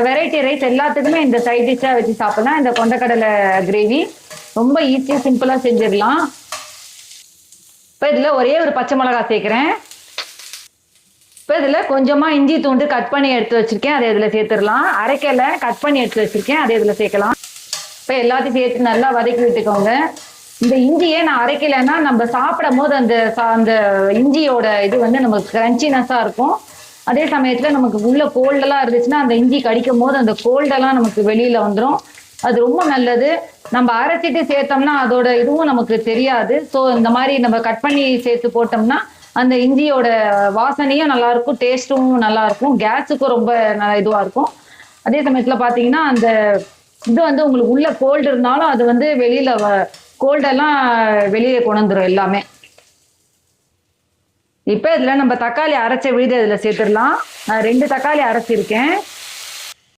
Variety rice எல்லாத்துக்குமே இந்த side டிஷ்ஷா வச்சு சாப்பிடலாம். இந்த கொண்டக்கடலை கிரேவி ரொம்ப ஈஸியா சிம்பிளா செஞ்சிடலாம். இப்போ இதுல ஒரே ஒரு பச்சை மிளகாய் சேர்க்கிறேன். இப்போ இதுல கொஞ்சமா இஞ்சி தூண்டு கட் பண்ணி எடுத்து வச்சிருக்கேன், அதை இதுல சேர்த்துடலாம். அரைக்கலை கட் பண்ணி எடுத்து வச்சிருக்கேன், அதை இதுல சேர்க்கலாம். இப்போ எல்லாத்தையும் சேர்த்து நல்லா வதக்கி விட்டுக்கோங்க. இந்த இஞ்சியே நான் அரைக்கலைன்னா நம்ம சாப்பிடும் போது அந்த இஞ்சியோட இது நமக்கு கிரன்ச்சினஸா இருக்கும். அதே சமயத்துல நமக்கு உள்ள கோல்டெல்லாம் இருந்துச்சுன்னா அந்த இஞ்சி கடிக்கும் போது அந்த கோல்டெல்லாம் நமக்கு வெளியில வந்துடும். அது ரொம்ப நல்லது. நம்ம அரைச்சிட்டு சேர்த்தோம்னா அதோட இதுவும் நமக்கு தெரியாது. ஸோ இந்த மாதிரி நம்ம கட் பண்ணி சேர்த்து போட்டோம்னா அந்த இஞ்சியோட வாசனையும் நல்லா இருக்கும், டேஸ்ட்டும் நல்லா இருக்கும், கேஸுக்கும் ரொம்ப இதுவா இருக்கும். அதே சமயத்துல பாத்தீங்கன்னா அந்த இது உங்களுக்கு உள்ள கோல்டு இருந்தாலும் அது வெளியில கோல்டெல்லாம் வெளியே கொண்டு வந்துடும் எல்லாமே. இப்போ இதுல நம்ம தக்காளி அரைச்ச விழுது இதுல சேர்த்துடலாம். நான் 2 தக்காளி அரைச்சிருக்கேன்.